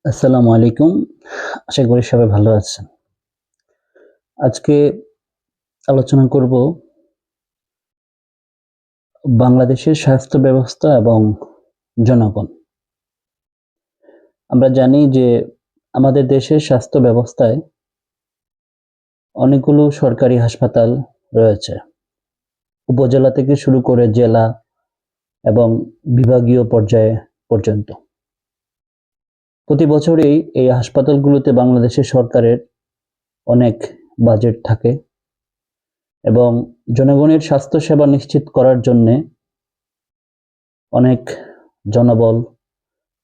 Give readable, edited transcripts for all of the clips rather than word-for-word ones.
আসসালামু আলাইকুম। আশা করি সবাই ভালো আছেন। আজকে আলোচনা করব বাংলাদেশের স্বাস্থ্য ব্যবস্থা এবং জনগণ। আমরা জানি যে আমাদের দেশের স্বাস্থ্য ব্যবস্থায় অনেকগুলো সরকারি হাসপাতাল রয়েছে। উপজেলা থেকে শুরু করে জেলা এবং বিভাগীয় পর্যায়ে পর্যন্ত। প্রতি বছরেই এই হাসপাতালগুলোতে বাংলাদেশের সরকারের অনেক বাজেট থাকে এবং জনগণের স্বাস্থ্যসেবা নিশ্চিত করার জন্যে অনেক জনবল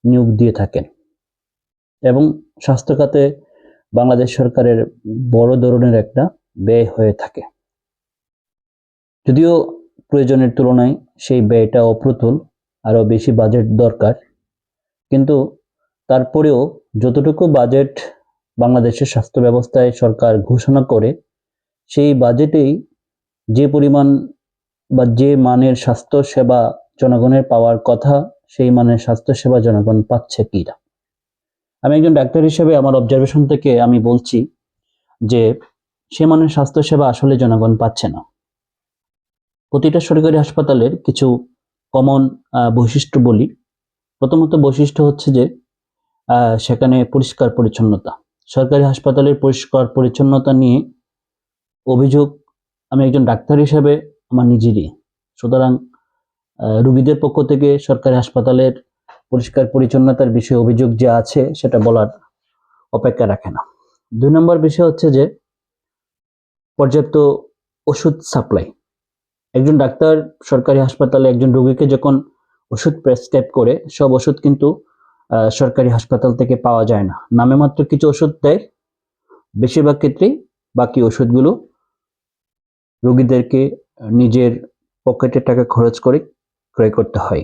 নিয়োগ দিয়ে থাকেন এবং স্বাস্থ্য খাতে বাংলাদেশ সরকারের বড় ধরনের একটা ব্যয় হয়ে থাকে। যদিও প্রয়োজনের তুলনায় সেই ব্যয়টা অপ্রতুল, আরও বেশি বাজেট দরকার, কিন্তু তারপরেও যতটুকু বাজেট বাংলাদেশের স্বাস্থ্য ব্যবস্থায় সরকার ঘোষণা করে, সেই বাজেটেই যে পরিমাণ বা যে মানের স্বাস্থ্য সেবা জনগণের পাওয়ার কথা, সেই মানের স্বাস্থ্য সেবা জনগণ পাচ্ছে কিনা। আমি একজন ডাক্তার হিসেবে আমার অবজারভেশন থেকে আমি বলছি যে সে মানের স্বাস্থ্যসেবা আসলে জনগণ পাচ্ছে না। প্রতিটা সরকারি হাসপাতালের কিছু কমন বৈশিষ্ট্য বলি। প্রথমত বৈশিষ্ট্য হচ্ছে যে সেখানে পরিষ্কার পরিচ্ছন্নতা। সরকারি হাসপাতালের পরিষ্কার পরিচ্ছন্নতা নিয়ে অভিযোগ আমি একজন ডাক্তার হিসেবে আমার নিজেরই। সুতরাং রোগীদের পক্ষ থেকে সরকারি হাসপাতালের পরিষ্কার পরিচ্ছন্নতার বিষয়ে অভিযোগ যে আছে সেটা বলার অপেক্ষা রাখে না। ২ নম্বর বিষয় হচ্ছে যে পর্যাপ্ত ওষুধ সাপ্লাই। একজন ডাক্তার সরকারি হাসপাতালে একজন রোগীকে যখন ওষুধ প্রেসক্রাইব করে, সব ওষুধ কিন্তু সরকারি হাসপাতাল থেকে পাওয়া যায় না। নামে মাত্র কিছু ওষুধ দেয়, বেশিরভাগ ক্ষেত্রেই বাকি ওষুধগুলো রোগীদেরকে নিজের পকেটের টাকা খরচ করে ক্রয় করতে হয়।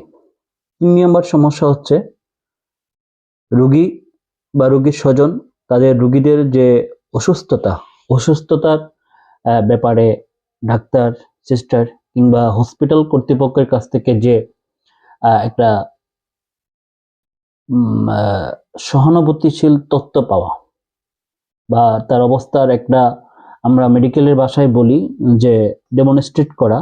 ৩ নম্বর সমস্যা হচ্ছে রোগী বা রোগীর স্বজন তাদের রোগীদের যে অসুস্থতার ব্যাপারে ডাক্তার, সিস্টার কিংবা হসপিটাল কর্তৃপক্ষের কাছ থেকে যে একটা সহানুভূতিশীল তথ্য পাওয়া বা তার অবস্থার একটা, আমরা মেডিকেলের ভাষায় বলি যে ডেমনস্ট্রেট করা,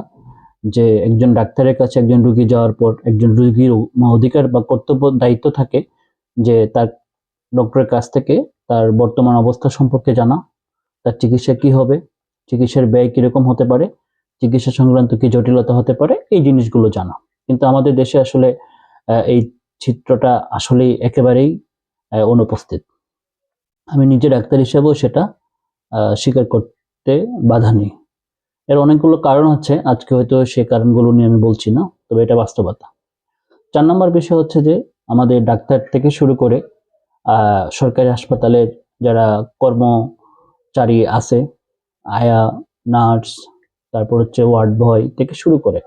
যে একজন ডাক্তারের কাছে একজন রোগী যাওয়ার পর একজন রোগীর অধিকার বা কর্তব্য দায়িত্ব থাকে যে তার ডক্টরের কাছ থেকে তার বর্তমান অবস্থা সম্পর্কে জানা, তার চিকিৎসা কি হবে, চিকিৎসার ব্যয় কিরকম হতে পারে, চিকিৎসা সংক্রান্ত কি জটিলতা হতে পারে, এই জিনিসগুলো জানা। কিন্তু আমাদের দেশে আসলে এই চিত্রটা আসলেই একেবারেই অনুপস্থিত। আমি নিজে ডাক্তার হিসেবেও সেটা স্বীকার করতে বাধা নেই। এর অনেকগুলো কারণ আছে, আজকে হয়তো সে কারণগুলো নিয়ে আমি বলছি না, তবে এটা বাস্তবতা। ৪ নম্বর বিষয় হচ্ছে যে আমাদের ডাক্তার থেকে শুরু করে সরকারি হাসপাতালের যারা কর্মচারী আছে, আয়া, নার্স, তারপর হচ্ছে ওয়ার্ড বয় থেকে শুরু করে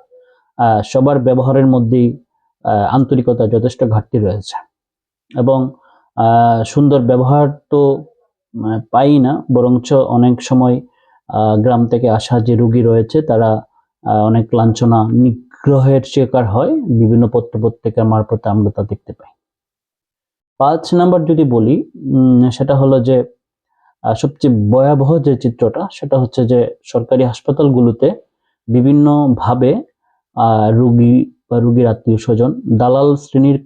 সবার ব্যবহারের মধ্যেই আন্তরিকতা যথেষ্ট ঘাটতি রয়েছে এবং সুন্দর ব্যবহার তো পাই না, বরঞ্চ অনেক সময় গ্রাম থেকে আসা যে রোগী রয়েছে তারা অনেক লাঞ্ছনা নিগ্রহের শিকার হয়, বিভিন্ন পত্রপত্রিকার মারফতে আমরা তা দেখতে পাই। ৫ নাম্বার যদি বলি, সেটা হলো যে সবচেয়ে ভয়াবহ যে চিত্রটা, সেটা হচ্ছে যে সরকারি হাসপাতালগুলোতে বিভিন্নভাবে রোগী বা রোগীর আত্মীয় স্বজন দালাল শ্রেণীর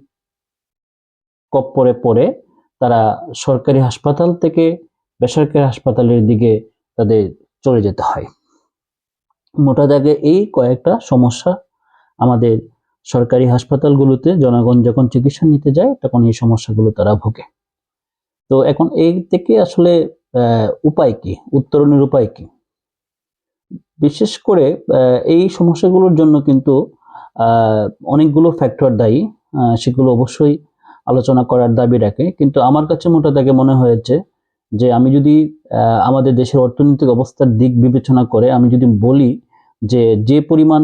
কপ্পরে পড়ে তারা সরকারি হাসপাতাল থেকে বেসরকারি হাসপাতালের দিকে তাদের চলে যেতে হয়। মোটা দাগে এই কয়েকটা সমস্যা আমাদের সরকারি হাসপাতালগুলোতে জনগণ যখন চিকিৎসা নিতে যায় তখন এই সমস্যাগুলো তারা ভোগে। তো এখন এই থেকে আসলে উপায় কি, উত্তরণের উপায় কি? বিশেষ করে এই সমস্যাগুলোর জন্য কিন্তু অনেকগুলো ফ্যাক্টর দায়ী, সেগুলো অবশ্যই আলোচনা করার দাবি রাখে। কিন্তু আমার কাছে মোটা দাগে মনে হয়েছে যে আমি যদি আমাদের দেশের অর্থনৈতিক অবস্থার দিক বিবেচনা করে আমি যদি বলি যে পরিমাণ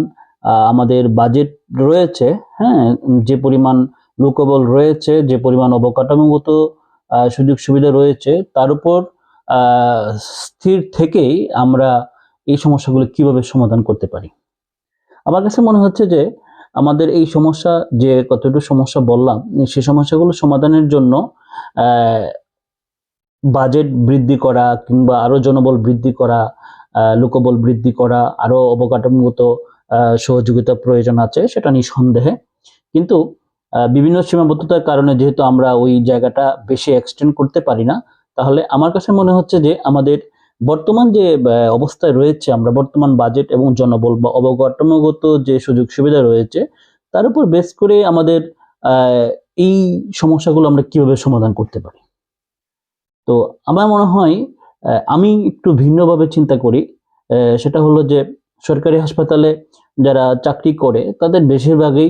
আমাদের বাজেট রয়েছে, হ্যাঁ, যে পরিমাণ লোকবল রয়েছে, যে পরিমাণ অবকাঠামোগত সুযোগ সুবিধা রয়েছে, তার উপর স্থির থেকেই আমরা এই সমস্যাগুলো কিভাবে সমাধান করতে পারি। আমার কাছে মনে হচ্ছে যে আমাদের এই সমস্যা, যে কতটুকু সমস্যা বললাম, সেই সমস্যাগুলো সমাধানের জন্য বাজেট বৃদ্ধি করা কিংবা আরো জনবল বৃদ্ধি করা, লোকবল বৃদ্ধি করা, আরো অবকাঠামোগত সহযোগিতা প্রয়োজন আছে, সেটা নিঃসন্দেহে। কিন্তু বিভিন্ন সীমাবদ্ধতার কারণে যেহেতু আমরা ওই জায়গাটা বেশি এক্সটেন্ড করতে পারি না, তাহলে আমার কাছে মনে হচ্ছে যে আমাদের বর্তমান যে অবস্থায় রয়েছে, আমরা বর্তমান বাজেট এবং জনবল বা অবকাঠামোগত যে সুযোগ সুবিধা রয়েছে, তার উপর বেস করে আমাদের এই সমস্যাগুলো আমরা কিভাবে সমাধান করতে পারি। তো আমার মনে হয় আমি একটু ভিন্নভাবে চিন্তা করি। সেটা হলো যে সরকারি হাসপাতালে যারা চাকরি করে তাদের বেশিরভাগই,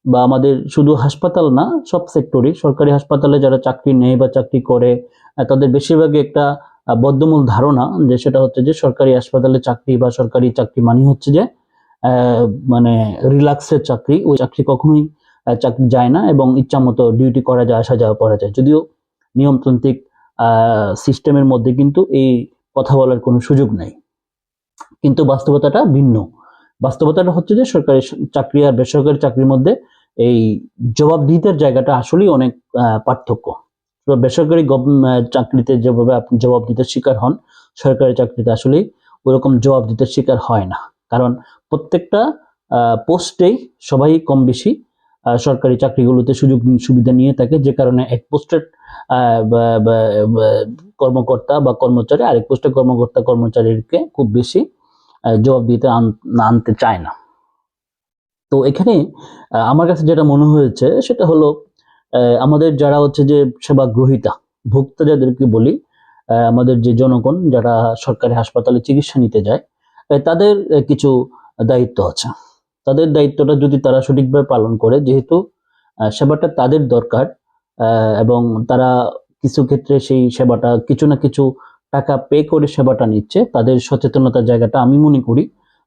বা আমাদের শুধু হাসপাতাল না, সব সেক্টরই, সরকারি হাসপাতালে যারা চাকরি নেয় বা চাকরি করে তাদের বেশিরভাগই একটা বদ্ধমূল ধারণা, যে সেটা হচ্ছে যে সরকারি হাসপাতালে চাকরি বা সরকারি চাকরি মানে হচ্ছে যে মানে রিল্যাক্সের চাকরি। ওই চাকরি কখনোই চাকরি যায় না এবং ইচ্ছা মতো ডিউটি করা যায়, আসা যাওয়া করা যায়। যদিও নিয়মতান্ত্রিক সিস্টেমের মধ্যে কিন্তু এই কথা বলার কোনো সুযোগ নাই, কিন্তু বাস্তবতাটা ভিন্ন। বাস্তবতাটা হচ্ছে যে সরকারি চাকরি আর বেসরকারি চাকরির মধ্যে এই জবাবদিহিতার জায়গাটা আসলেই অনেক পার্থক্য। বেসরকারি চাকরিতে যেভাবে আপনি জবাবদিহিতার শিকার হন, সরকারি চাকরিতে আসলেই ওরকম জবাবদিহিতার শিকার হয় না। কারণ প্রত্যেকটা পোস্টেই সবাই কম বেশি সরকারি চাকরিগুলোতে সুযোগ সুবিধা নিয়ে থাকে, যে কারণে এক পোস্টের কর্মকর্তা বা কর্মচারী আরেক পোস্টের কর্মকর্তা কর্মচারীকে খুব বেশি জবাবদিহিতা আনতে চায় না। তো এখানে আমার কাছে যেটা মনে হয়েছে সেটা হলো আমাদের যারা হচ্ছে যে সেবা গ্রহীতা, ভোক্তা যাদেরকে বলি, আমাদের যে জনগণ যারা সরকারি হাসপাতালে চিকিৎসা নিতে যায়, তাদের কিছু দায়িত্ব আছে। তাদের দায়িত্বটা যদি তারা সঠিকভাবে পালন করে, যেহেতু সেবাটা তাদের দরকার এবং তারা কিছু ক্ষেত্রে সেই সেবাটা কিছু না কিছু টাকা পে করে সেবাটা নিচ্ছে, তাদের সচেতনতার জায়গাটা আমি মনে করি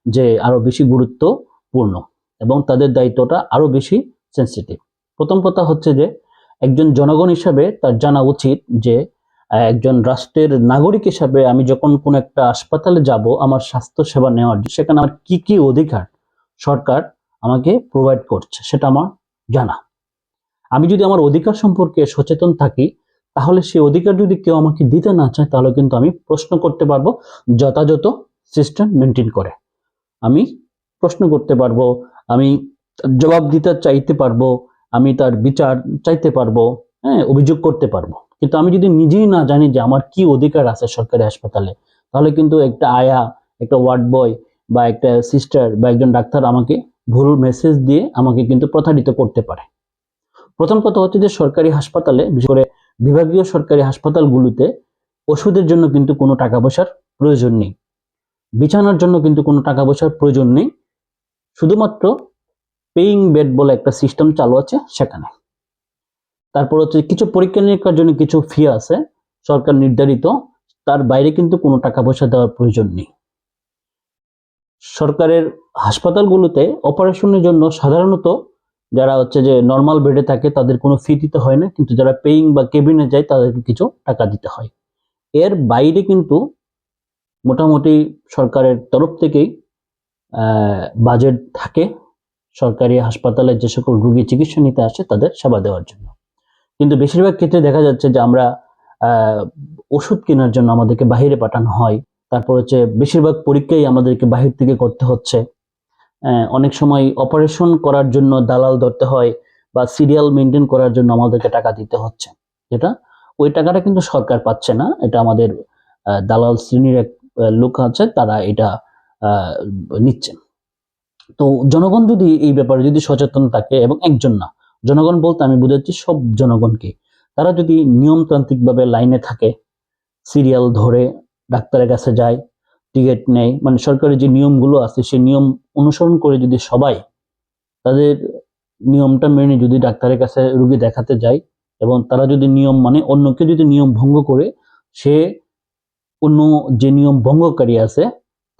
যে আরো বেশি গুরুত্বপূর্ণ এবং তাদের দায়িত্বটা আরো বেশি সেন্সিটিভ। প্রথম কথা হচ্ছে যে একজন জনগণ হিসাবে তার জানা উচিত যে একজন রাষ্ট্রের নাগরিক হিসাবে আমি যখন কোন একটা হাসপাতালে যাব আমার স্বাস্থ্য সেবা নেওয়ার, সেখানে আমার কি কি অধিকার সরকার আমাকে প্রোভাইড করছে সেটা আমার জানা। আমি যদি আমার অধিকার সম্পর্কে সচেতন থাকি, তাহলে সেই অধিকার যদি কেউ আমাকে দিতে না চায়, তাহলে কিন্তু আমি প্রশ্ন করতে পারবো যথাযথ সিস্টেম মেনটেন করে। আমি প্রশ্ন করতে পারবো, আমি জবাব দিতে চাইতে পারবো, আমি তার বিচার চাইতে পারবো, হ্যাঁ, অভিযোগ করতে পারবো। কিন্তু আমি যদি নিজেই না জানি যে আমার কি অধিকার আছে সরকারি হাসপাতালে, তাহলে কিন্তু একটা আয়া, একটা ওয়ার্ড বয় বা একটা সিস্টার বা একজন ডাক্তার আমাকে ভুল মেসেজ দিয়ে আমাকে কিন্তু প্রতারিত করতে পারে। প্রথম কথা হচ্ছে যে সরকারি হাসপাতালে, বিশেষ করে বিভাগীয় সরকারি হাসপাতালগুলোতে ওষুধের জন্য কিন্তু কোনো টাকা পয়সার প্রয়োজন নেই, বিছানার জন্য কিন্তু কোনো টাকা পয়সার প্রয়োজন নেই, শুধুমাত্র পেইং বেড বলে একটা সিস্টেম চালু আছে সেখানে। তারপর হচ্ছে কিছু পরীক্ষা নিরীক্ষার জন্য কিছু ফি আছে সরকার নির্ধারিত, তার বাইরে কিন্তু কোনো টাকা পয়সা দেওয়ার প্রয়োজন নেই। সরকারের হাসপাতালগুলোতে অপারেশনের জন্য সাধারণত যারা হচ্ছে যে নর্মাল বেডে থাকে তাদের কোনো ফি দিতে হয় না, কিন্তু যারা পেইং বা কেবিনে যায় তাদেরকে কিছু টাকা দিতে হয়। এর বাইরে কিন্তু মোটামুটি সরকারের তরফ থেকেই বাজেট থাকে সরকারি হাসপাতালে যে সকল রোগী চিকিৎসা নিতে আসে তাদের সেবা দেওয়ার জন্য। কিন্তু বেশিরভাগ ক্ষেত্রে দেখা যাচ্ছে যে আমরা ওষুধ কেনার জন্য আমাদেরকে বাহিরে পাঠানো হয়। তারপর হচ্ছে বেশিরভাগ পরীক্ষাই আমাদেরকে বাহির থেকে করতে হচ্ছে। অনেক সময় অপারেশন করার জন্য দালাল ধরতে হয় বা সিরিয়াল মেনটেন করার জন্য আমাদেরকে টাকা দিতে হচ্ছে, যেটা ওই টাকাটা কিন্তু সরকার পাচ্ছে না, এটা আমাদের দালাল শ্রেণীর এক লোক আছে, তারা এটা নিচ্ছে। তো জনগণ যদি এই ব্যাপারে যদি সচেতন থাকে, এবং একজন না, জনগণ বলতে আমি বুঝাচ্ছি সব জনগণকে, তারা যদি নিয়মতান্ত্রিক ভাবে লাইনে থাকে, সিরিয়াল ধরে ডাক্তারের কাছে যায়, টিকিট নেয়, মানে সরকারি যে নিয়মগুলো আছে সেই নিয়ম অনুসরণ করে যদি সবাই তাদের নিয়মটা মেনে যদি ডাক্তারের কাছে রোগী দেখাতে যায়, এবং তারা যদি নিয়ম মানে, অন্যকে যদি নিয়ম ভঙ্গ করে, সে অন্য যে নিয়ম ভঙ্গকারী আছে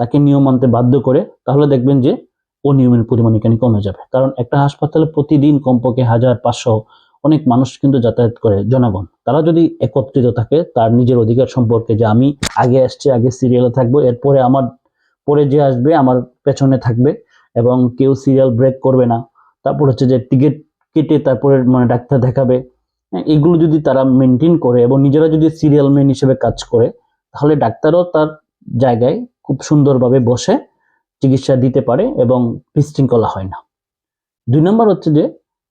তাকে নিয়ম মানতে বাধ্য করে, তাহলে দেখবেন যে অনিয়মের পরিমাণ এখানে কমে যাবে। কারণ একটা হাসপাতালে প্রতিদিন কমপক্ষে 1500 অনেক মানুষ কিন্তু যাতায়াত করে, জনগণ, তারা যদি একত্রিত থাকে তার নিজের অধিকার সম্পর্কে, যে আমি আগে আসছি, আগে সিরিয়ালে থাকবো, এরপরে আমার পরে যে আসবে আমার পেছনে থাকবে এবং কেউ সিরিয়াল ব্রেক করবে না। তারপর হচ্ছে যে টিকিট কেটে তারপরে মানে ডাক্তার দেখাবে, এগুলো যদি তারা মেনটেন করে এবং নিজেরা যদি সিরিয়াল ম্যান হিসেবে কাজ করে, তাহলে ডাক্তারও তার জায়গায় খুব সুন্দরভাবে বসে চিকিৎসা দিতে পারে এবং বিশৃঙ্খলা হয় না। 2 নম্বর হচ্ছে যে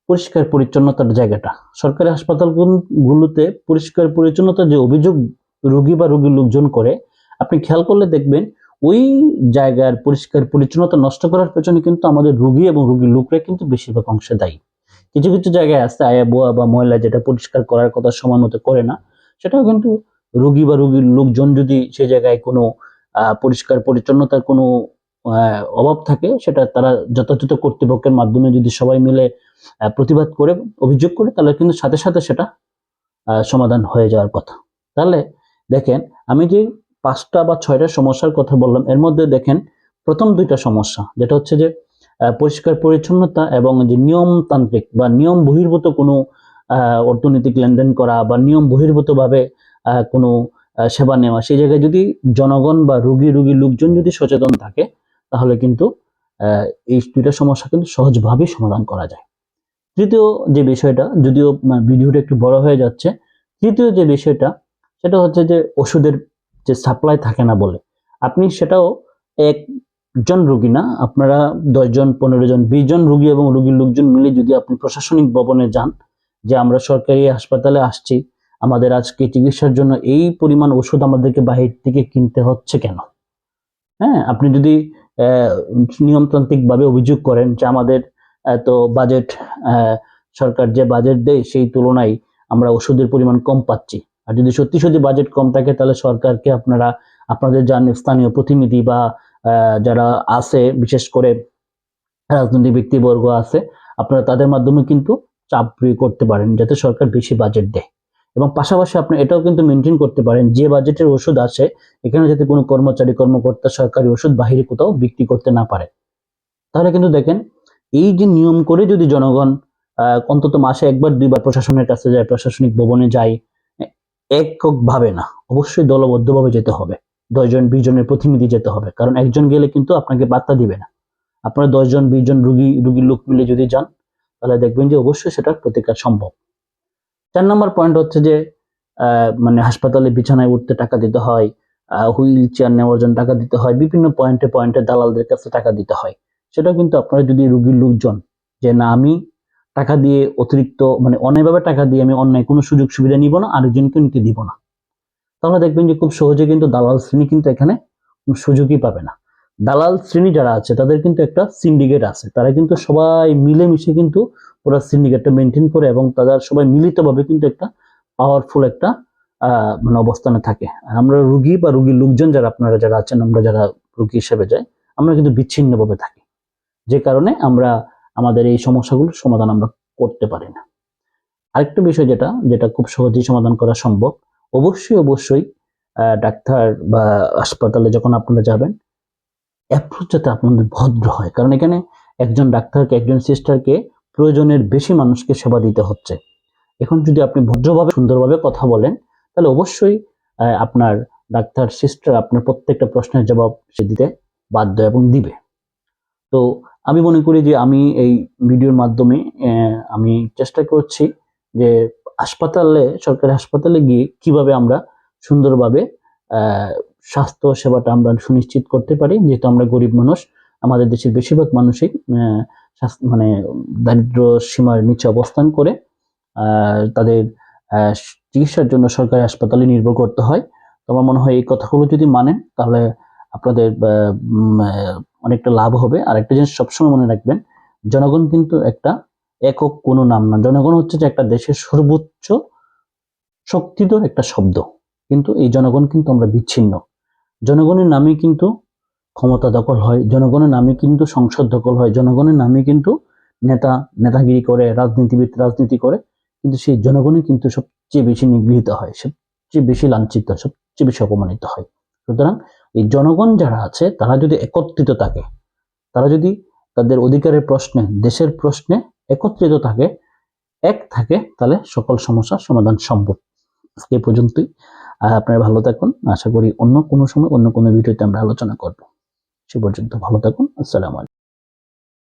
পরিষ্কার পরিচ্ছন্নতার জায়গাটা। সরকারি হাসপাতালগুলোতে পরিষ্কার পরিচ্ছন্নতার যে অভিযোগ রোগী বা রোগীর লোকজন করে, আপনি খেয়াল করলে দেখবেন ওই জায়গার পরিষ্কার পরিচ্ছন্নতা নষ্ট করার পেছনে কিন্তু আমাদের রোগী এবং রোগীর লোকরা কিন্তু বেশিরভাগ অংশে দায়ী। কিছু কিছু জায়গায় আছে আয়া বোয়া বা ময়লা যেটা পরিষ্কার করার কথা সময় মতো করে না, সেটাও কিন্তু রোগী বা রোগীর লোকজন যদি সে জায়গায় কোনো পরিষ্কার পরিচ্ছন্নতার কোনো অভাব থাকে, সেটা তারা যথাযথ কর্তৃপক্ষের মাধ্যমে যদি সবাই মিলে প্রতিবাদ করে অভিযোগ করে, তাহলে কিন্তু সাথে সাথে সেটা সমাধান হয়ে যাওয়ার কথা। তাহলে দেখেন, আমি যে 5টা বা 6টা সমস্যার কথা বললাম, এর মধ্যে দেখেন প্রথম 2টা সমস্যা যেটা হচ্ছে যে পরিষ্কার পরিচ্ছন্নতা এবং যে নিয়মতান্ত্রিক বা নিয়ম বহির্ভূত কোনো অর্থনৈতিক লেনদেন করা বা নিয়ম বহির্ভূত ভাবে কোনো সেবা নেওয়া, সেই জায়গায় যদি জনগণ বা রোগীর লোকজন যদি সচেতন থাকে, তাহলে কিন্তু এই 2টা সমস্যা কিন্তু সহজভাবেই সমাধান করা যায়। তৃতীয় যে বিষয়টা, যদিও ভিডিওটা একটু বড় হয়ে যাচ্ছে, তৃতীয় যে বিষয়টা সেটা হচ্ছে যে ওষুধের যে সাপ্লাই থাকে না বলে, আপনি সেটাও একজন রোগী না, আপনারা 10 জন 15 জন 20 জন রোগী এবং রোগীর লোকজন মিলে যদি আপনি প্রশাসনিক ভবনে যান যে আমরা সরকারি হাসপাতালে আসছি, আমাদের আজকে চিকিৎসার জন্য এই পরিমাণ ওষুধ আমাদেরকে বাহির থেকে কিনতে হচ্ছে কেন, হ্যাঁ, আপনি যদি নিয়মতান্ত্রিক ভাবে অভিযোগ করেন যে আমাদের তো বাজেট, সরকার যে বাজেট দেয় সেই তুলনায় আমরা ওষুধের পরিমাণ কম পাচ্ছি, আর যদি সত্যি সত্যি বাজেট কম থাকে, তাহলে সরকারকে আপনারা আপনাদের যান স্থানীয় প্রতিনিধি বা যারা আছে, বিশেষ করে রাজনৈতিক ব্যক্তিবর্গ আছে, আপনারা তাদের মাধ্যমে কিন্তু চাপ প্রয়োগ করতে পারেন যাতে সরকার বেশি বাজেট দেয়। এবং পাশাপাশি আপনি এটাও কিন্তু মেনটেন করতে পারেন যে বাজেটের ওষুধ আসে এখানে যাতে কোনো কর্মচারী কর্মকর্তা সরকারি ওষুধ বাহিরে কোথাও বিক্রি করতে না পারে। তাহলে কিন্তু দেখেন, এই যে নিয়ম করে যদি জনগণ অন্তত মাসে 1বার 2বার প্রশাসনের কাছে যায়, প্রশাসনিক ভবনে যায়, এককভাবে না, অবশ্যই দলবদ্ধভাবে যেতে হবে, 10 জন 20 জনের প্রতিনিধি যেতে হবে, কারণ একজন গেলে কিন্তু আপনাকে বার্তা দিবে না। আপনারা 10 জন 20 জন রোগীর লোক মিলে যদি যান, তাহলে দেখবেন যে অবশ্যই সেটার প্রতিকার সম্ভব। 4 নম্বর পয়েন্ট হচ্ছে যে মানে হাসপাতালে বিছানায় উঠতে টাকা দিতে হয়, হুইল চেয়ার নেওয়ার জন্য টাকা দিতে হয়, বিভিন্ন পয়েন্টে পয়েন্টে দালালদের কাছে টাকা দিতে হয়। সেটা কিন্তু আপনারা যদি রোগীর লোকজন যে না, আমি টাকা দিয়ে অতিরিক্ত মানে অন্যায়ভাবে টাকা দিয়ে আমি অন্যায় কোনো সুযোগ সুবিধা নিব না, আরেকজনকে নিতে দিব না, তাহলে দেখবেন যে খুব সহজে কিন্তু দালাল শ্রেণী কিন্তু এখানে সুযোগই পাবে না। দালাল শ্রেণী যারা আছে তাদের কিন্তু একটা সিন্ডিকেট আছে, তারা কিন্তু সবাই মিলেমিশে কিন্তু পুরো সিন্ডিকেটটা মেনটেন করে এবং তাদের সবাই মিলিতভাবে কিন্তু একটা পাওয়ারফুল একটা মানে অবস্থানে থাকে। আর আমরা রুগী বা রুগীর লোকজন যারা আপনারা যারা আছেন, আমরা যারা রুগী হিসেবে যাই, আমরা কিন্তু বিচ্ছিন্নভাবে থাকি, যে কারণে আমরা আমাদের এই সমস্যাগুলোর সমাধান আমরা করতে পারি না। আরেকটা বিষয় যেটা যেটা খুব সহজেই সমাধান করা সম্ভব, অবশ্যই ডাক্তার বা হাসপাতালে যখন আপনারা যাবেন, অ্যাপ্রোচ যাতে আপনাদের ভদ্র হয়, কারণ এখানে একজন ডাক্তারকে একজন সিস্টারকে প্রয়োজনের বেশি মানুষকে সেবা দিতে হচ্ছে। এখন যদি আপনি ভদ্রভাবে সুন্দরভাবে কথা বলেন, তাহলে অবশ্যই আপনার ডাক্তার সিস্টার আপনার প্রত্যেকটা প্রশ্নের জবাব সে দিতে বাধ্য এবং দিবে। তো আমি মনে করি যে আমি এই ভিডিওর মাধ্যমে আমি চেষ্টা করছি যে সরকারি হাসপাতালে গিয়ে কিভাবে আমরা সুন্দরভাবে স্বাস্থ্য সেবাটা আমরা সুনিশ্চিত করতে পারি, যেহেতু আমরা গরিব মানুষ, আমাদের দেশের বেশিরভাগ মানুষই মানে দারিদ্র সীমার নিচে অবস্থান করে তাদের চিকিৎসার জন্য সরকারি হাসপাতালে নির্ভর করতে হয়। তো আমার মনে হয় এই কথাগুলো যদি মানেন, তাহলে আপনাদের অনেকটা লাভ হবে। আর একটা জিনিস সবসময় মনে রাখবেন, জনগণ কিন্তু একটা একক কোনো নাম না, জনগণ হচ্ছে যে একটা দেশের সর্বোচ্চ শক্তিধর একটা শব্দ, কিন্তু এই জনগণ কিন্তু আমরা বিচ্ছিন্ন। জনগণের নামে কিন্তু ক্ষমতা দখল হয়, জনগণের নামে কিন্তু সংসদ দখল হয়, জনগণের নামে কিন্তু নেতাগিরি করে, রাজনীতিবিদ রাজনীতি করে, কিন্তু সেই জনগণই কিন্তু সবচেয়ে বেশি নিগৃহীত হয়, সবচেয়ে বেশি লাঞ্ছিত, সবচেয়ে বেশি অপমানিত হয়। সুতরাং এই জনগণ যারা আছে তারা যদি একত্রিত থাকে, তারা যদি তাদের অধিকারের প্রশ্নে, দেশের প্রশ্নে একত্রিত থাকে, এক থাকে, তাহলে সকল সমস্যার সমাধান সম্ভব। আজকে এই পর্যন্তই। আপনারা ভালো থাকুন, আশা করি অন্য কোনো সময় অন্য কোনো ভিডিওতে আমরা আলোচনা করব। সে পর্যন্ত ভালো থাকুন। আসসালামু আলাইকুম।